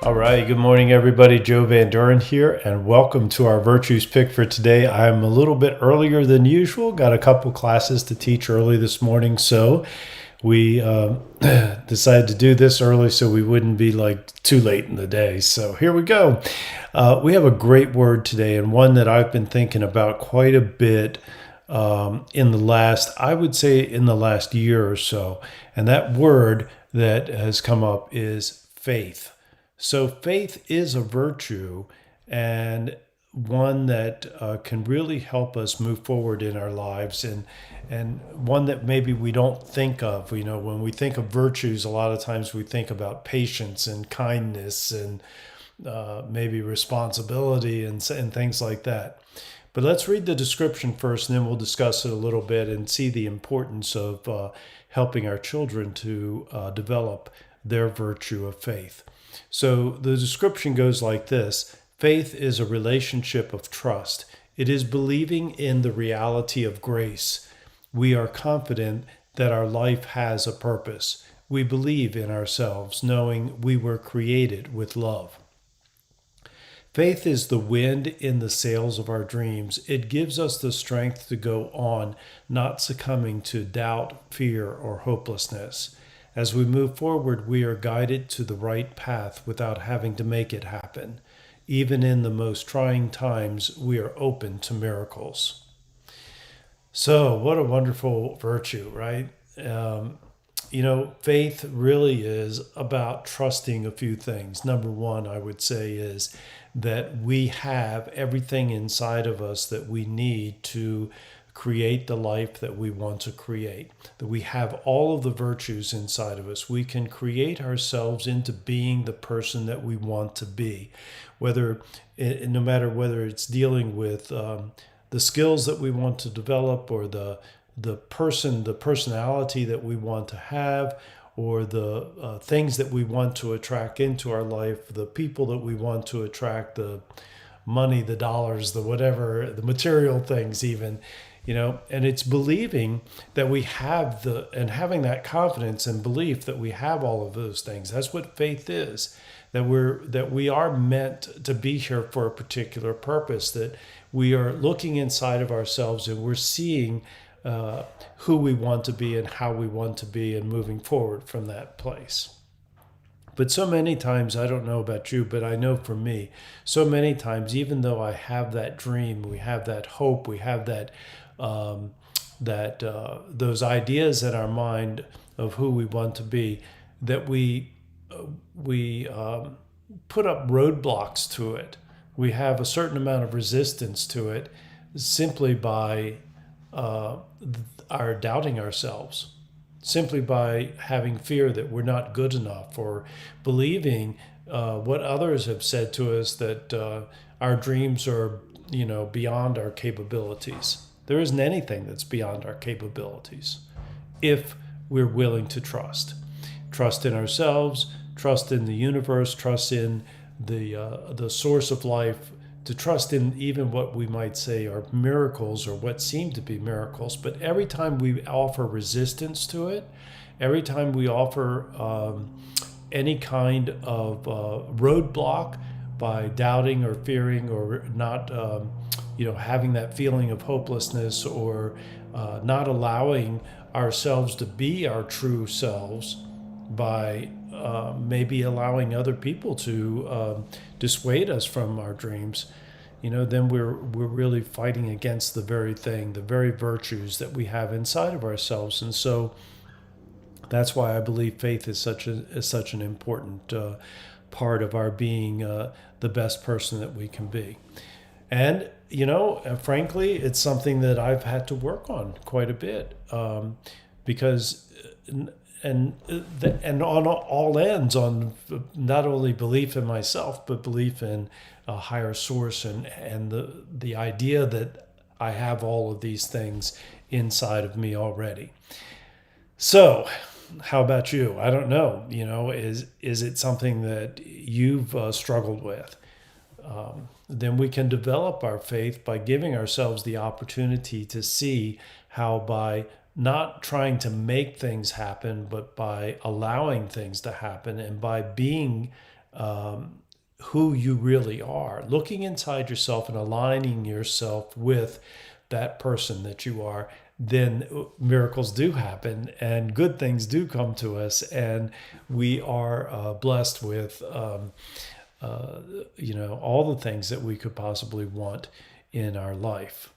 All right, good morning, everybody. Joe Van Duren here, and welcome to our Virtues Pick for today. I'm a little bit earlier than usual. Got a couple classes to teach early this morning, so we decided to do this early so we wouldn't be like too late in the day. So here we go. We have a great word today, and one that I've been thinking about quite a bit in the last, I would say, in the last year or so. And that word that has come up is faith. So faith is a virtue and one that can really help us move forward in our lives, and one that maybe we don't think of. You know, when we think of virtues, a lot of times we think about patience and kindness and maybe responsibility and things like that. But let's read the description first, and then we'll discuss it a little bit and see the importance of helping our children to develop their virtue of faith. So the description goes like this: faith is a relationship of trust. It is believing in the reality of grace. We are confident that our life has a purpose. We believe in ourselves, knowing we were created with love. Faith is the wind in the sails of our dreams. It gives us the strength to go on, not succumbing to doubt, fear, or hopelessness. As we move forward, we are guided to the right path without having to make it happen. Even in the most trying times, we are open to miracles. So, what a wonderful virtue, right? Faith really is about trusting a few things. Number one, I would say, is that we have everything inside of us that we need to create the life that we want to create, that we have all of the virtues inside of us. We can create ourselves into being the person that we want to be, no matter whether it's dealing with the skills that we want to develop, or the personality that we want to have, or the things that we want to attract into our life, the people that we want to attract, the money, the dollars, the whatever, the material things even. And it's believing that we have and having that confidence and belief that we have all of those things. That's what faith is, that we are meant to be here for a particular purpose, that we are looking inside of ourselves and we're seeing who we want to be and how we want to be, and moving forward from that place. But so many times, I don't know about you, but I know for me, so many times, even though I have that dream, we have that hope, we have those ideas in our mind of who we want to be, that we put up roadblocks to it. We have a certain amount of resistance to it simply by our doubting ourselves, simply by having fear that we're not good enough, or believing what others have said to us, that our dreams are beyond our capabilities. There isn't anything that's beyond our capabilities if we're willing to trust in ourselves, trust in the universe, trust in the source of life, to trust in even what we might say are miracles, or what seem to be miracles. But every time we offer resistance to it, every time we offer any kind of roadblock by doubting or fearing, or not having that feeling of hopelessness, or not allowing ourselves to be our true selves, by maybe allowing other people to dissuade us from our dreams, then we're really fighting against the very virtues that we have inside of ourselves. And so that's why I believe faith is such an important part of our being the best person that we can be. And frankly, it's something that I've had to work on quite a bit, because and on all ends, on not only belief in myself, but belief in a higher source, and the idea that I have all of these things inside of me already. So, how about you? I don't know. Is it something that you've struggled with? Then we can develop our faith by giving ourselves the opportunity to see how, by not trying to make things happen, but by allowing things to happen, and by being who you really are, looking inside yourself and aligning yourself with that person that you are, then miracles do happen and good things do come to us, and we are blessed with all the things that we could possibly want in our life.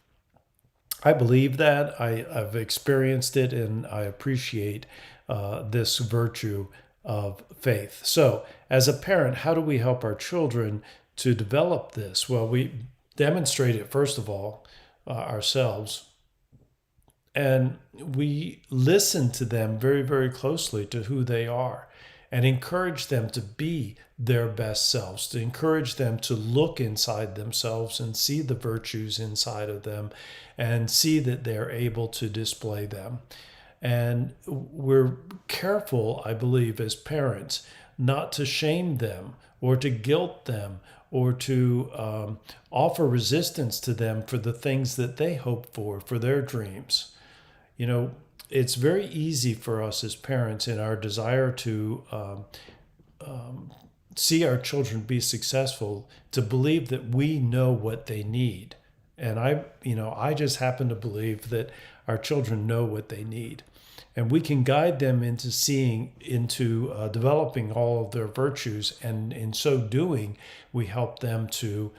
I believe that. I've experienced it, and I appreciate this virtue of faith. So, as a parent, how do we help our children to develop this? Well, we demonstrate it, first of all, ourselves, and we listen to them very, very closely to who they are and encourage them to be their best selves, to encourage them to look inside themselves and see the virtues inside of them and see that they're able to display them. And we're careful, I believe, as parents, not to shame them or to guilt them or to offer resistance to them for the things that they hope for their dreams. It's very easy for us as parents in our desire to see our children be successful to believe that we know what they need. And I just happen to believe that our children know what they need. And we can guide them into developing all of their virtues. And in so doing, we help them to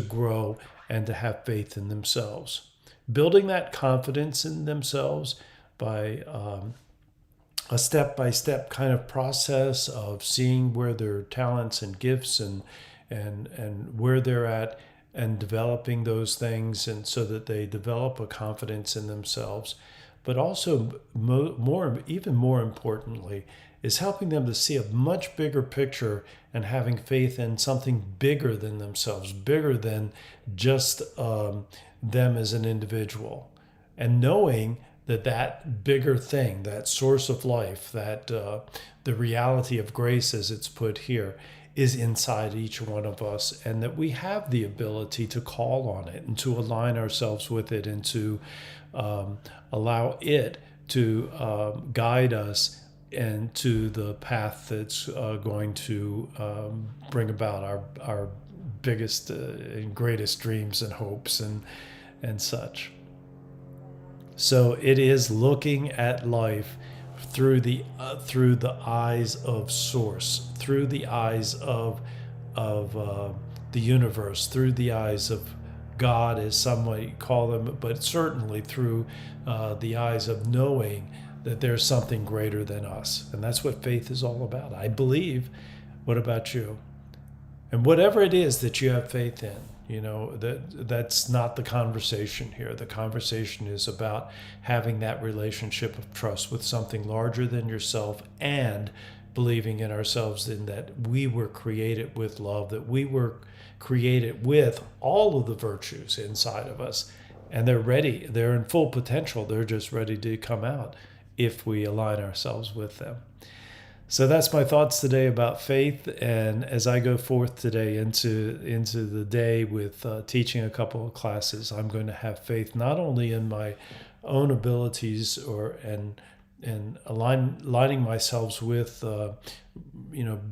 grow and to have faith in themselves. Building that confidence in themselves by a step-by-step kind of process of seeing where their talents and gifts and where they're at and developing those things, and so that they develop a confidence in themselves. But also, even more importantly, is helping them to see a much bigger picture and having faith in something bigger than themselves, bigger than just them as an individual, and knowing that bigger thing, that source of life, that the reality of grace, as it's put here, is inside each one of us, and that we have the ability to call on it and to align ourselves with it and to allow it to guide us and to the path that's going to bring about our biggest and greatest dreams and hopes and such. So it is looking at life through the eyes of Source, through the eyes of the universe, through the eyes of God, as some might call them, but certainly through the eyes of knowing that there's something greater than us. And that's what faith is all about, I believe. What about you? And whatever it is that you have faith in, that's not the conversation here. The conversation is about having that relationship of trust with something larger than yourself, and believing in ourselves, in that we were created with love, that we were created with all of the virtues inside of us, and they're ready. They're in full potential. They're just ready to come out if we align ourselves with them. So that's my thoughts today about faith. And as I go forth today into the day with teaching a couple of classes, I'm going to have faith not only in my own abilities and aligning myself with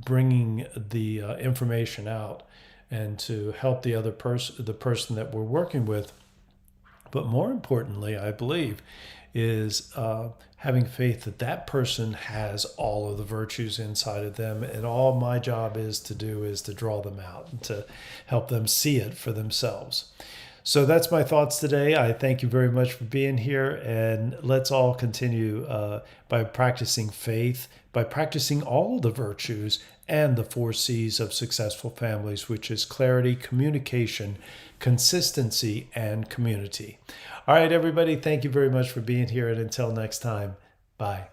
bringing the information out and to help the person that we're working with, but more importantly, I believe, is having faith that person has all of the virtues inside of them, and all my job is to draw them out and to help them see it for themselves. So that's my thoughts today. I thank you very much for being here, and let's all continue by practicing faith, by practicing all of the virtues and the 4 C's of successful families, which is clarity, communication, consistency, and community. All right, everybody, thank you very much for being here, and until next time, bye.